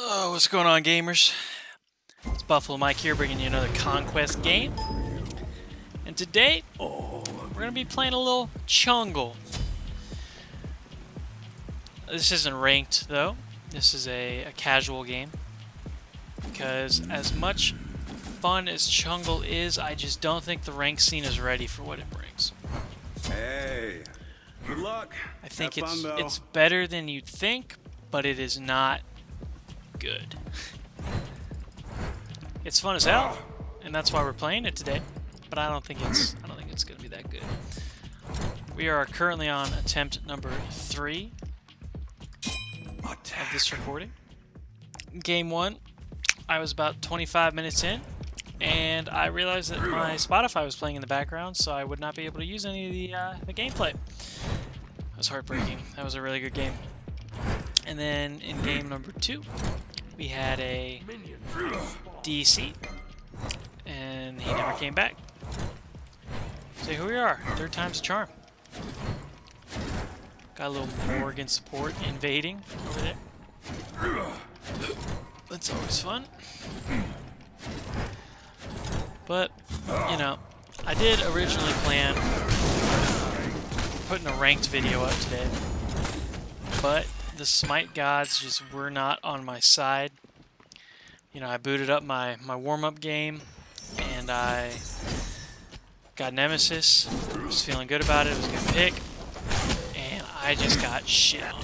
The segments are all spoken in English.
Oh, what's going on, gamers? It's Buffalo Mike here, bringing you another Conquest game. And today, we're going to be playing a little Chungle. This isn't ranked, though. This is a casual game. Because as much fun as Chungle is, I just don't think the rank scene is ready for what it brings. Hey, good luck. I think Have fun, though. it's better than you'd think, but it is not good. It's fun as hell, and that's why we're playing it today. But I don't think it's gonna be that good. We are currently on attempt number 3 of this recording. Game 1, I was about 25 minutes in, and I realized that my Spotify was playing in the background, so I would not be able to use any of the gameplay. That was heartbreaking. That was a really good game. And then in game number 2, we had a DC, and he never came back. So here we are, third time's a charm. Got a little Morgan support invading over there. That's always fun. But, you know, I did originally plan putting a ranked video up today, but the Smite gods just were not on my side. You know, I booted up my warm-up game, and I got Nemesis. I was feeling good about it. It was a good pick, and I just got shit on.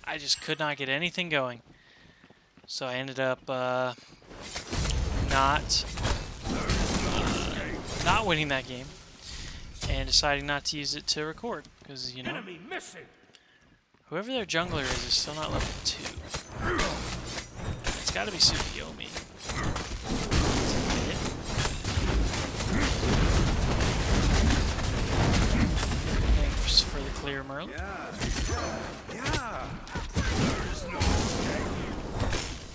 I just could not get anything going. So I ended up not winning that game, and deciding not to use it to record, because, you know, whoever their jungler is still not level 2. It's gotta be Sup Gamerts. Thanks for the clear, Merle.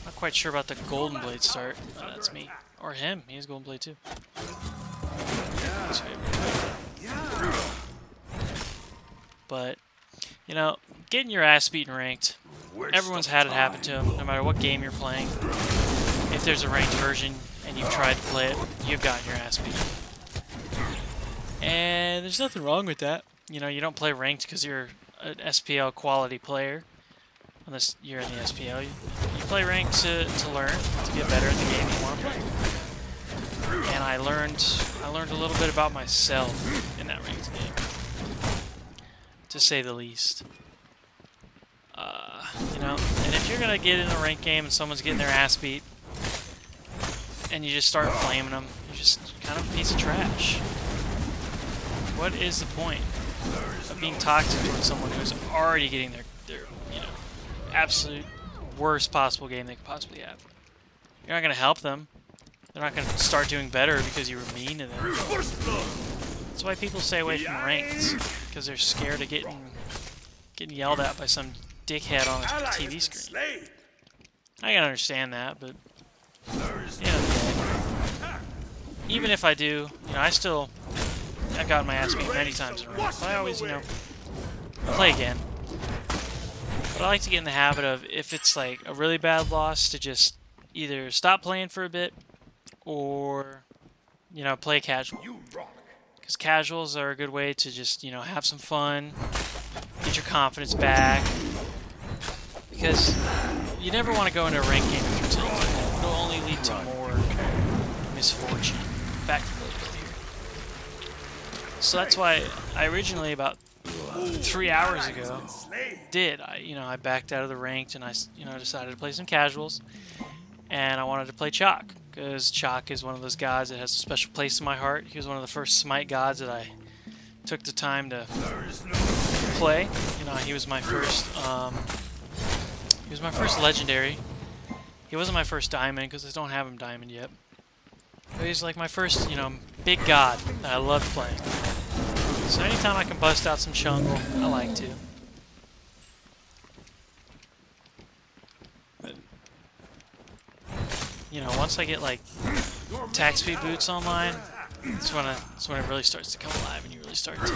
Not quite sure about the Golden Blade start. Oh, that's me. Or him. He has Golden Blade too. But, you know, getting your ass beaten ranked, everyone's had it happen to them, no matter what game you're playing. If there's a ranked version and you've tried to play it, you've gotten your ass beaten. And there's nothing wrong with that. You know, you don't play ranked because you're an SPL quality player, unless you're in the SPL. You play ranked to learn, to get better at the game you want to play. And I learned a little bit about myself in that ranked game, to say the least. You know, and if you're gonna get in a ranked game and someone's getting their ass beat, and you just start flaming them, you're just kind of a piece of trash. What is the point of being toxic towards someone who's already getting their you know, absolute worst possible game they could possibly have? You're not gonna help them. They're not gonna start doing better because you were mean to them. That's why people stay away from ranked, because they're scared of getting yelled at by some dickhead on a TV screen. I can understand that, but yeah, even if I do, you know, I've gotten my ass beat many times in ranked, but I always, you know, play again. But I like to get in the habit of, if it's like a really bad loss, to just either stop playing for a bit, or, you know, play casual. Because casuals are a good way to just, you know, have some fun, get your confidence back. Because you never want to go into a ranked game if you're tilted. It'll only lead to more misfortune. Back to the here. So that's why I originally, about 3 hours ago, I backed out of the ranked, and I, you know, decided to play some casuals. And I wanted to play Chacc, because Chacc is one of those gods that has a special place in my heart. He was one of the first Smite gods that I took the time to play. You know, he was my first legendary. He wasn't my first diamond, because I don't have him diamond yet. But he's like my first, you know, big god that I loved playing. So anytime I can bust out some Chungle, I like to. But, you know, once I get like attack speed boots online, that's when it really starts to come alive, and you really start to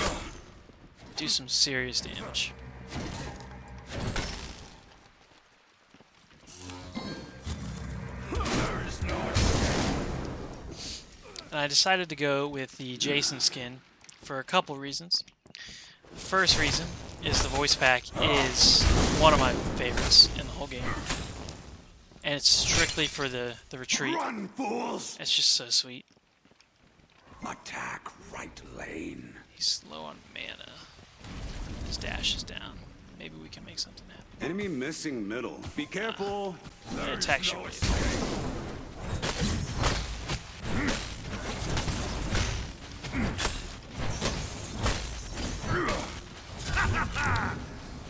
do some serious damage. I decided to go with the Jason skin for a couple reasons. The first reason is the voice pack is one of my favorites in the whole game. And it's strictly for the retreat. Run, fools! It's just so sweet. Attack right lane. He's low on mana. His dash is down. Maybe we can make something happen. Enemy missing middle. Be careful. Yeah, attack shortwave.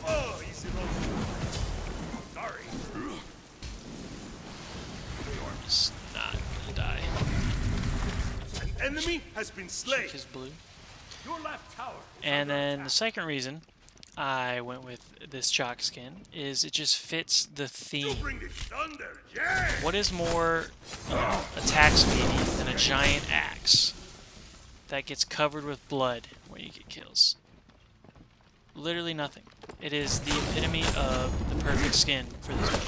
Oh, easy roll. Sorry. Just not gonna die. An enemy has been slain. Check his blue. Your left tower. And then the second reason I went with this Chacc skin is it just fits the theme. Bring the thunder, yeah. What is more attack speedy than a giant axe that gets covered with blood when you get kills? Literally nothing. It is the epitome of the perfect skin for this build.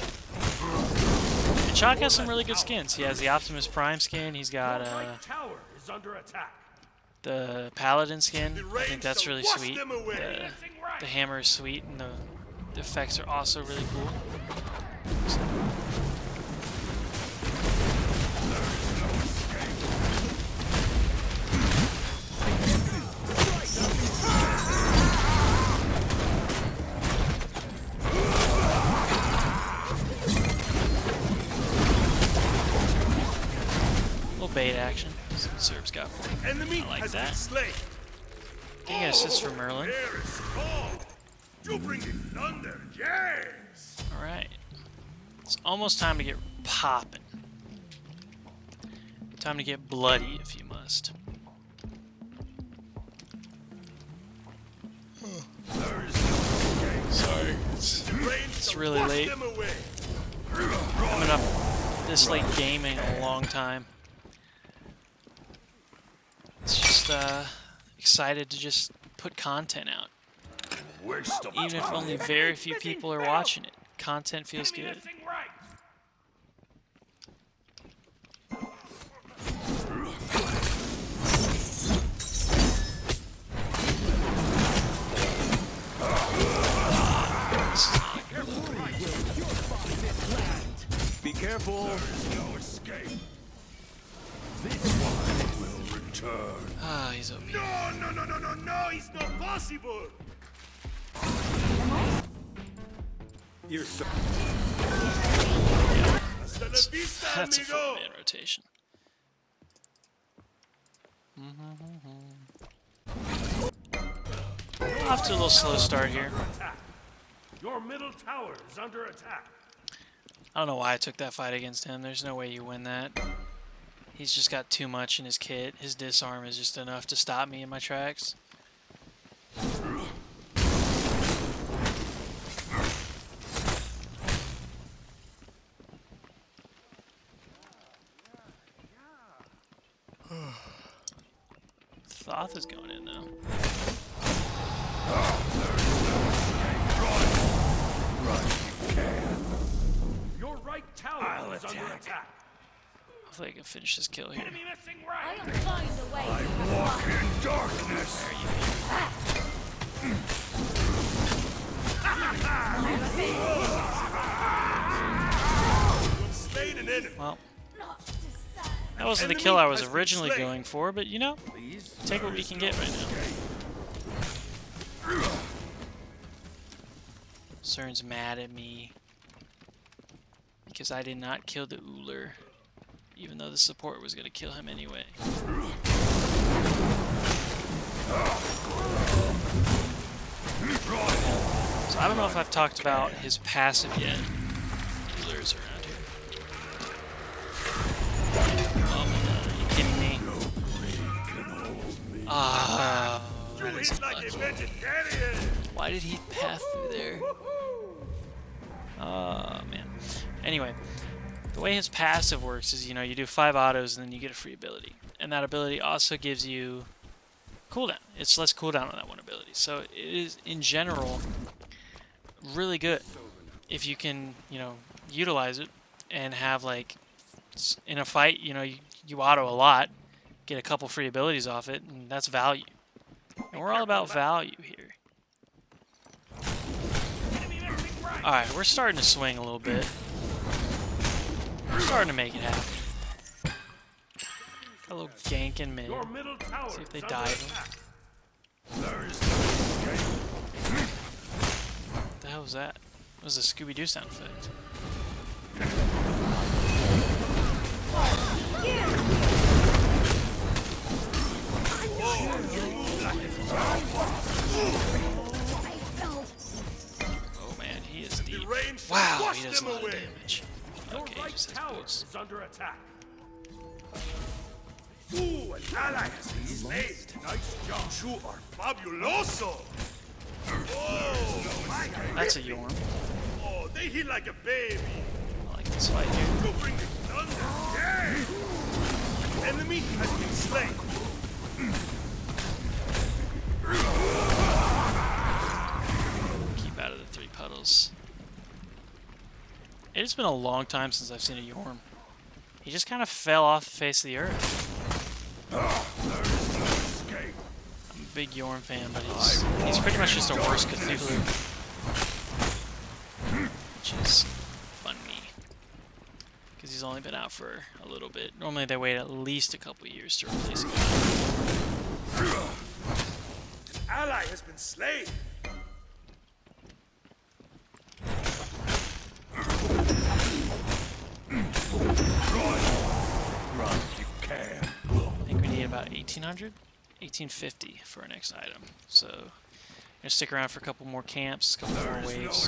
And Chacc has some really good skins. He has the Optimus Prime skin. He's got Tower is under attack. the Paladin skin. I think that's really sweet. The hammer is sweet, and the effects are also really cool. Little bait action. Some Serbs got for me. Enemy I like has that. been slain. Getting an assist for Merlin. There is strong. You bring the thunder, yes. Alright. It's almost time to get popping. Time to get bloody if you must. Sorry. It's really late. I've been up this late gaming a long time. It's just excited to just put content out. Even if only very few people are watching it. Content feels good. Be careful. No escape. This one will return. Ah, he's OP. No, it's not possible. You're so. Hasta la vista, That's a amigo. 4-man rotation. Off to a little slow start here. Your middle tower is under attack. I don't know why I took that fight against him. There's no way you win that. He's just got too much in his kit. His disarm is just enough to stop me in my tracks. Thoth is going in now. Your right tower is under attack. Hopefully I can finish this kill here. Enemy missing right. I'll find a way. Walk in darkness. Slain an enemy. Well, Not to sad. that wasn't the kill I was originally going for, but you know, take what we can get right now. CERN's mad at me because I did not kill the Uller, even though the support was going to kill him anyway. So I don't know if I've talked about his passive yet. Uller's around here. Oh my god, are you kidding me? Ah, that is Like a unlucky. vegetarian. Why did he path through there? Oh, man. Anyway, the way his passive works is, you know, you do 5 autos and then you get a free ability. And that ability also gives you cooldown. It's less cooldown on that one ability. So it is, in general, really good if you can, you know, utilize it and have, like, in a fight, you know, you auto a lot, get a couple free abilities off it, and that's value. And we're all about value here. Alright, we're starting to swing a little bit. We're starting to make it happen. Got a little gank in mid. Your middle tower See if they is dive under him. attack. There is no escape. What the hell was that? It was a Scooby-Doo sound effect. Oh man, he is deep. Range Wow, wash he does a them lot of away. damage. Your Okay, he right just has tower boots. is under attack. Ooh, an ally has been slain. Nice job. You are fabuloso. Oh, my God. That's a Yorm. Oh, they hit like a baby. I like this fight here. You bring the thunder. Yeah. Enemy has been slain. Keep out of the 3 puddles. It's been a long time since I've seen a Yorm. He just kind of fell off the face of the earth. I'm a big Yorm fan, but he's pretty much just a worse Cthulhu. Which is funny. Because he's only been out for a little bit. Normally they wait at least a couple years to replace him. An ally has been slain. Run if you can. I think we need about 1800? 1850 for our next item. So, gonna stick around for a couple more camps, a couple more waves.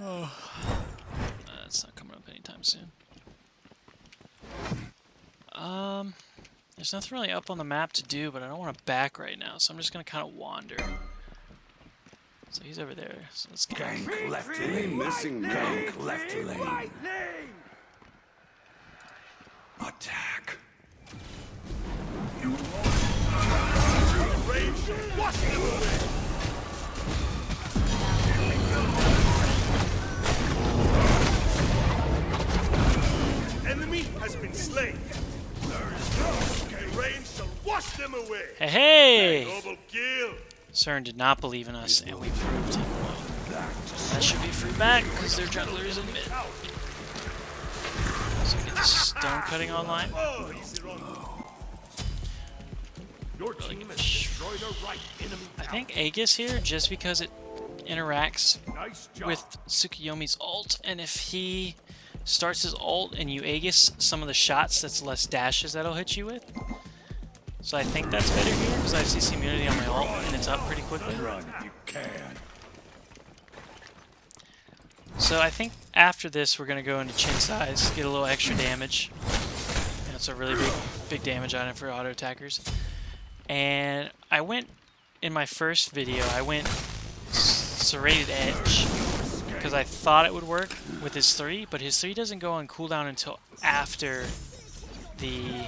Oh, that's not coming up anytime soon. There's nothing really up on the map to do, but I don't want to back right now, so I'm just gonna kind of wander. So he's over there, so let's get him. Gank left lane. Missing middle. Gank left lane. Attack. Range, wash them away. Enemy has been slain. There is no escape. Range shall wash them away. Hey, hey! Double kill. CERN did not believe in us, and we proved him wrong. That should be free back, because their jungler is in mid. So get the stone cutting online. Oh, easy run. Your team has destroyed a right enemy I tower. think Aegis here, just because it interacts Nice job. with Tsukuyomi's ult, and if he starts his ult and you Aegis some of the shots, that's less dashes that'll hit you with. So I think that's better here, because I have CC immunity on my ult, and it's up pretty quickly. Run if you can. So I think after this, we're going to go into Chin Size, get a little extra damage. And it's a really big damage item for auto attackers. And I went, in my first video, I went Serrated Edge, because I thought it would work with his 3, but his 3 doesn't go on cooldown until after the...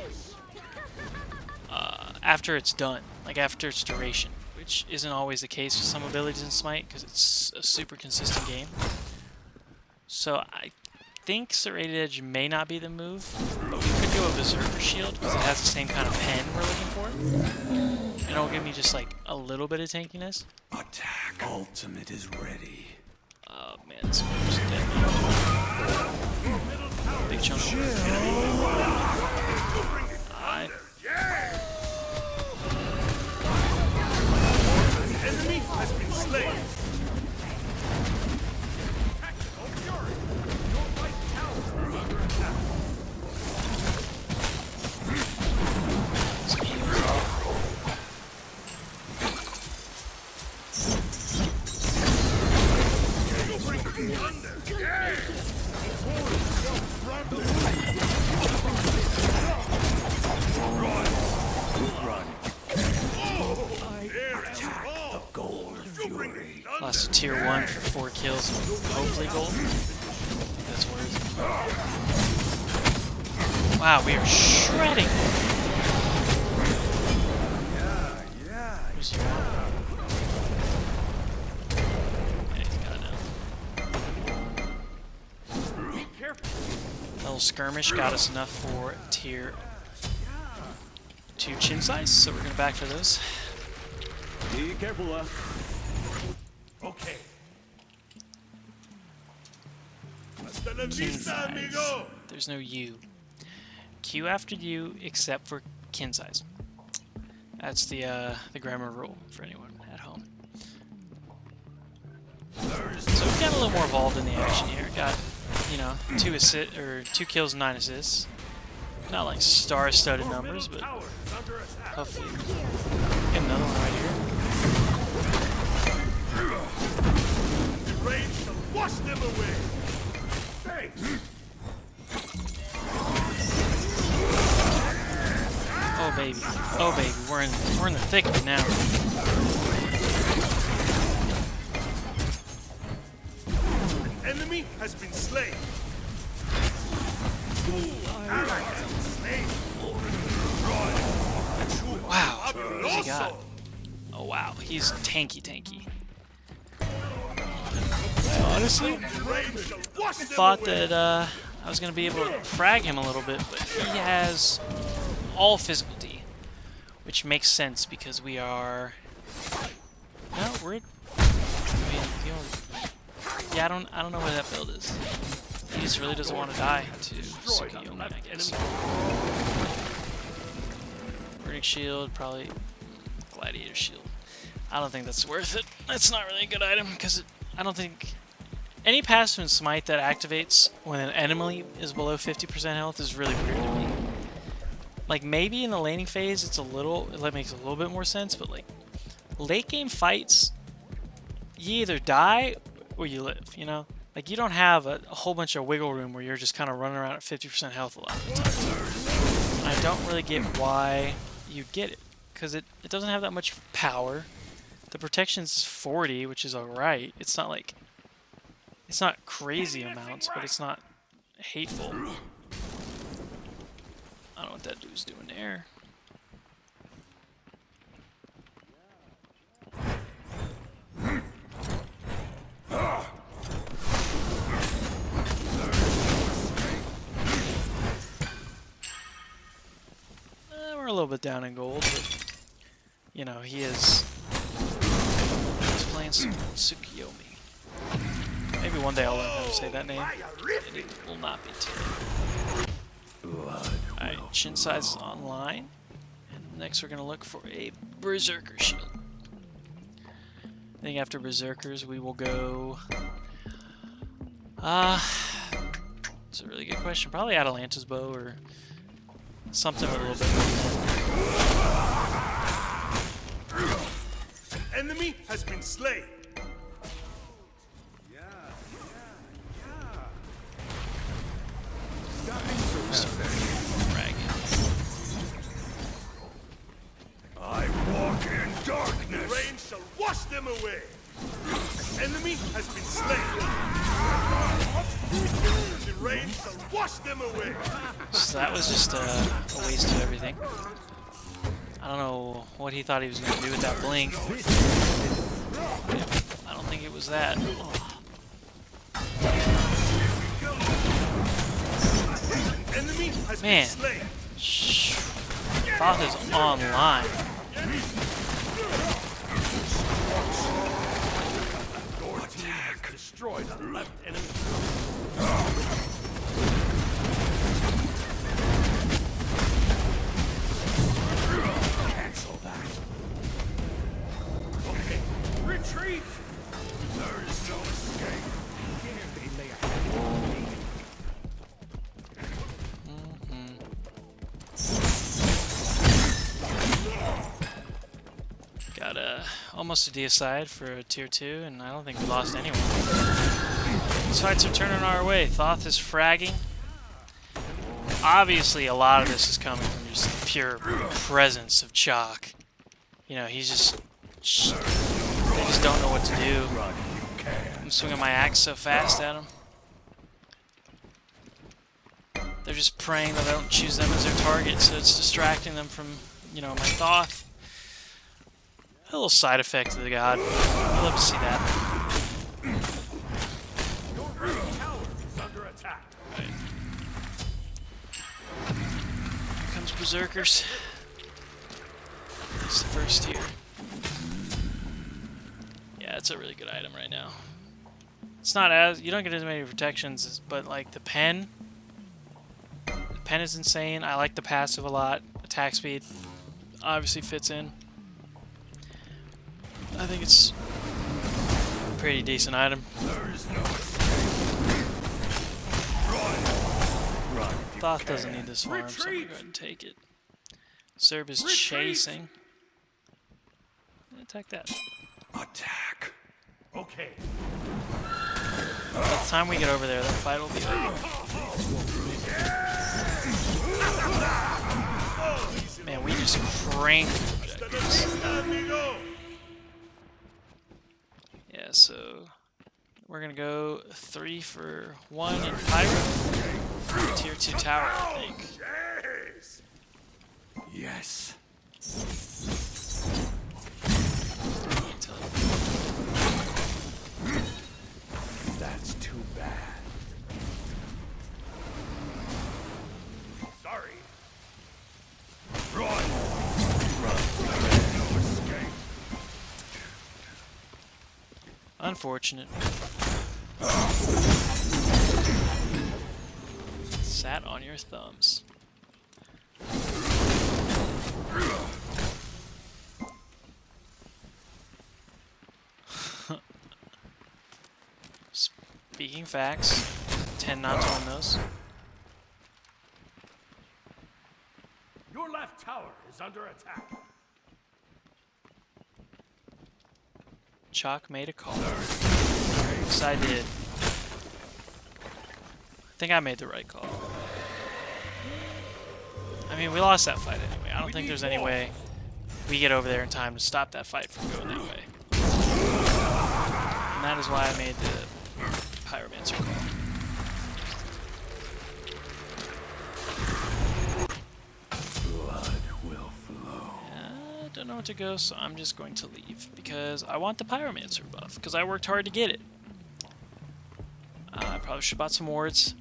after it's done, like after its duration, which isn't always the case with some abilities in Smite, because it's a super consistent game. So I think Serrated Edge may not be the move, but we could go a Berserker Shield, because it has the same kind of pen we're looking for. And it'll give me just like a little bit of tankiness. Attack. Ultimate is ready. Oh man, this one's dead. Big chunk. Enemy has been slain. Lost to tier 1 for 4 kills and hopefully gold. That's worth it. Wow, we are shredding. Who's your skirmish got us enough for tier 2 chin size, so we're going to back for those. Be careful, Okay. Hasta la Kin vista, size. amigo. There's no U. Q after U except for kin size. That's the grammar rule for anyone at home. So we got a little more involved in the action here. Got, you know, 2 kills, 9 assists. Not like star-studded numbers, but hopefully get another one right here. The rain shall wash them away. Oh baby, oh baby, we're in the thick of it now. Enemy has been slain. Ally has been slain. Wow, what's he got? Oh wow, he's tanky. Honestly, thought that I was going to be able to frag him a little bit, but he has all physical D, which makes sense because we are... No, we're... Yeah, I don't know where that build is. He just really doesn't want to die to Tsukuyomi, I guess. Burning Shield, probably Gladiator Shield. I don't think that's worth it. That's not really a good item because I don't think... Any passive in Smite that activates when an enemy is below 50% health is really weird to me. Like, maybe in the laning phase it makes a little bit more sense, but like, late game fights, you either die or you live, you know? Like, you don't have a whole bunch of wiggle room where you're just kind of running around at 50% health a lot of the time. I don't really get why you'd get it, because it doesn't have that much power. The protection is 40, which is alright. It's not like... It's not crazy amounts, but it's not hateful. I don't know what that dude's doing there. We're a little bit down in gold, but you know, he's playing Tsukuyomi. Maybe one day I'll learn how to say that name. It will not be today. Alright, chin size is online. And next we're going to look for a Berserker shield. I think after Berserkers we will go... It's a really good question. Probably Atalanta's bow or something with a little bit more. Enemy has been slain. I walk in darkness. The rain shall wash them away. Enemy has been slain. The rain shall wash them away. So that was just a waste of everything. I don't know what he thought he was going to do with that blink. I don't think it was that. Oh. Enemy has Man, been slain. Thoth is online. Your team has destroyed the left enemy. Cancel that. Okay, retreat. There is no escape. They lay a hand on me. Got almost a D aside for a tier 2, and I don't think we lost anyone. These fights are turning our way. Thoth is fragging. Obviously, a lot of this is coming from just the pure presence of Chacc. You know, he's just... They just don't know what to do. I'm swinging my axe so fast at them. They're just praying that I don't choose them as their target, so it's distracting them from, you know, my Thoth. A little side effect of the god. I'd love to see that. Your tower is under attack. Right. berserkers. It's the first tier. Yeah, it's a really good item right now. It's not as... You don't get as many protections, but like the pen... The pen is insane. I like the passive a lot. Attack speed obviously fits in. I think it's a pretty decent item. Thoth doesn't need this farm, so I'm going to go ahead and take it. Serb is chasing. Attack that. Attack. Okay. By the time we get over there, that fight will be over. Man, we just cranked objectives. Yeah, so we're gonna go 3 for 1 in Pyro. Tier 2 tower, I think. Yes. That's too bad. Sorry. Run. No escape. Unfortunate. Sat on your thumbs. Speaking facts, tend not to win those. Your left tower is under attack. Chacc made a call. Yes, I did. I think I made the right call. I mean, we lost that fight anyway. I don't think there's any way we get over there in time to stop that fight from going that way. And that is why I made the Pyromancer call. Blood will flow. I don't know where to go, so I'm just going to leave because I want the Pyromancer buff because I worked hard to get it. I probably should have bought some wards.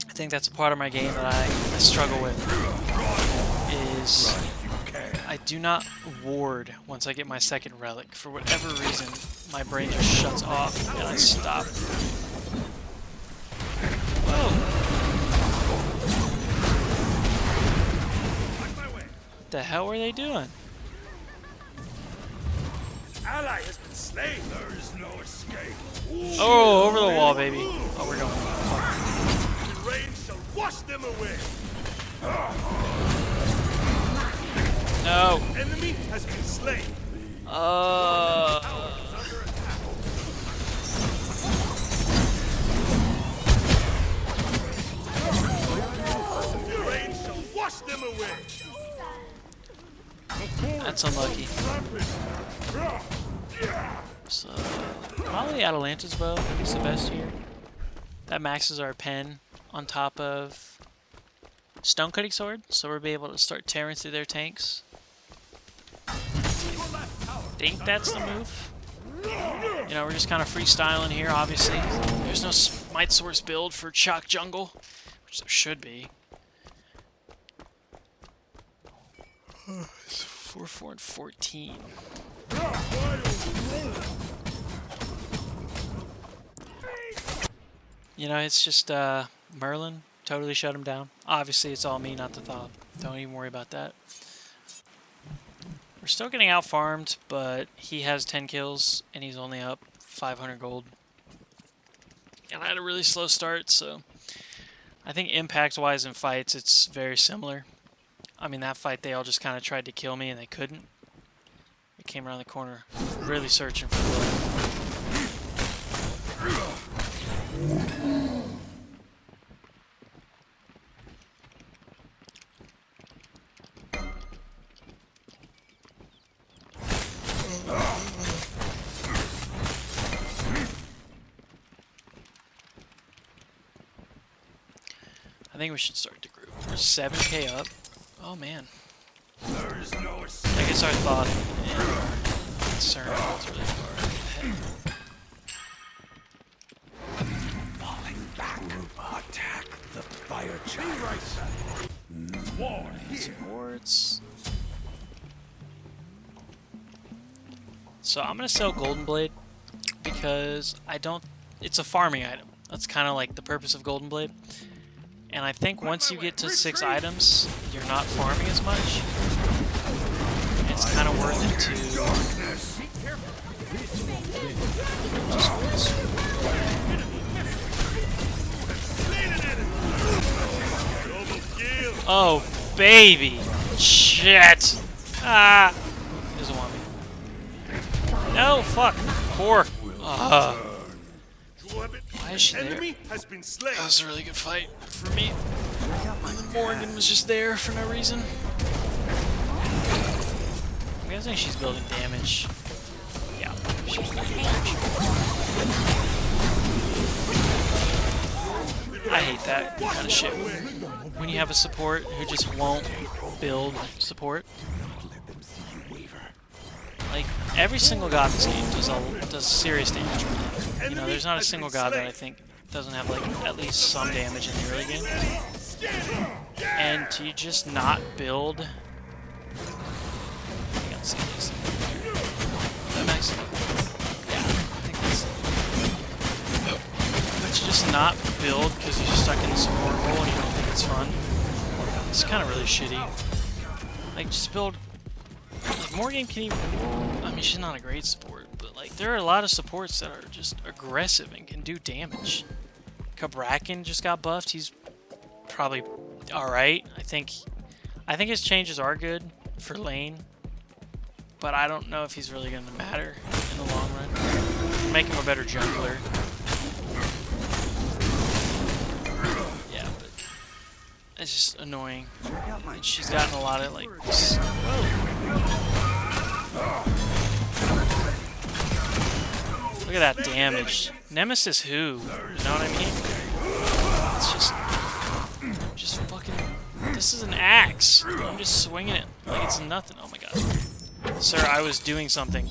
I think that's a part of my game that I struggle with. Is I do not ward once I get my second relic. For whatever reason, my brain just shuts off and I stop. Whoa! What the hell were they doing? Ally has been slain. There is no escape. Oh, over the wall, baby. Oh, we're going. The rain shall wash them away. No. Enemy has been slain. The rain shall wash them away. That's unlucky. So, probably Atalanta's bow is the best here. That maxes our pen on top of Stone Cutting Sword, so we'll be able to start tearing through their tanks. Think that's the move. You know, we're just kind of freestyling here, obviously. There's no Smite Source build for Chacc Jungle, which there should be. 4, 4, and 14. You know, it's just Merlin totally shut him down. Obviously, it's all me, not the Thoth. Don't even worry about that. We're still getting out farmed, but he has 10 kills and he's only up 500 gold. And I had a really slow start, so I think impact-wise in fights, it's very similar. I mean, that fight, they all just kind of tried to kill me and they couldn't. They came around the corner really searching for blood. I think we should start to group. We're 7k up. Oh man. There is no escape. I guess our thought and concern was really far ahead. Falling back. Attack the fire giant. War Supports. So I'm gonna sell Golden Blade because I don't. It's a farming item. That's kind of like the purpose of Golden Blade. And I think once you get to 6 items, you're not farming as much. It's kind of worth it to oh, baby! Shit! Ah! He doesn't want me. No, fuck! Poor! Why is she there? Enemy has been slain. That was a really good fight for me. Morgan was just there for no reason. I'm guessing she's building damage. Yeah, she's building damage. I hate that kind of shit. When you have a support who just won't build support. Like, every single god in this game does serious damage. You know, there's not a single god that I think doesn't have, like, at least some damage in the early game. And to just not build... I think I'll see this. Is that max? Yeah, I think that's... But to just not build because you're stuck in the support role and you don't think it's fun. It's kind of really shitty. Like, just build... Like, Morgan can even... I mean, she's not a great support, but, like, there are a lot of supports that are just aggressive and can do damage. Cabrakan just got buffed. He's probably alright. I think his changes are good for lane, but I don't know if he's really going to matter in the long run. Make him a better jungler. Yeah, but it's just annoying. And she's gotten a lot of, like... Look at that damage. Nemesis who? You know what I mean? It's just fucking... This is an axe. I'm just swinging it like it's nothing. Oh my god. Sir, I was doing something.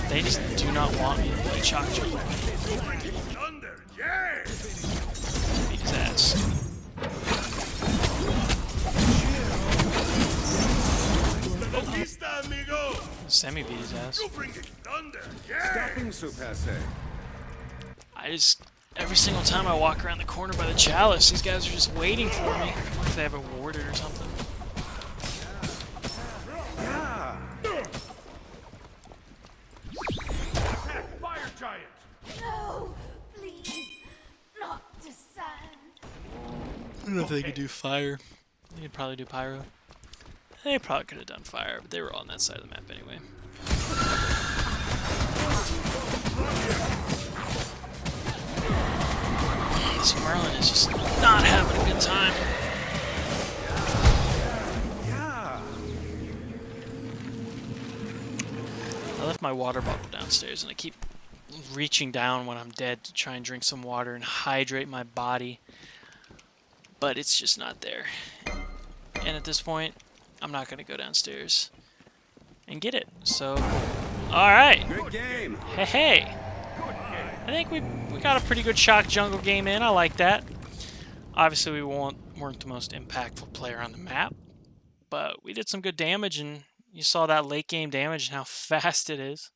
They just do not want me to play Chacc. Beat his ass. Semi beat his ass. Stopping Sup I just... Every single time I walk around the corner by the chalice, these guys are just waiting for me. Like they have a warded or something. Fire giant. No, please, not to sand. I don't know if they could do fire. They could probably do pyro. They probably could have done fire, but they were on that side of the map anyway. This Merlin is just not having a good time. I left my water bottle downstairs and I keep reaching down when I'm dead to try and drink some water and hydrate my body. But it's just not there. And at this point, I'm not going to go downstairs and get it. So, alright. Good game. Hey. I think we got a pretty good Chacc jungle game in. I like that. Obviously, we weren't the most impactful player on the map. But we did some good damage, and you saw that late game damage and how fast it is.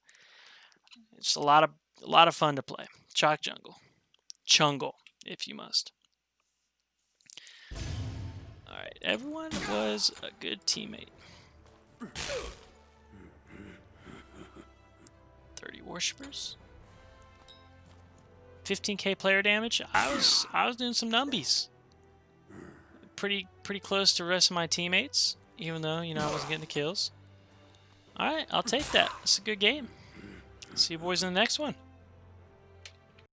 It's a lot of fun to play. Chacc jungle. Chungle, if you must. Alright, everyone was a good teammate. 30 worshippers. 15k player damage. I was doing some numbies. Pretty close to the rest of my teammates, even though, you know, I wasn't getting the kills. Alright, I'll take that. It's a good game. See you boys in the next one.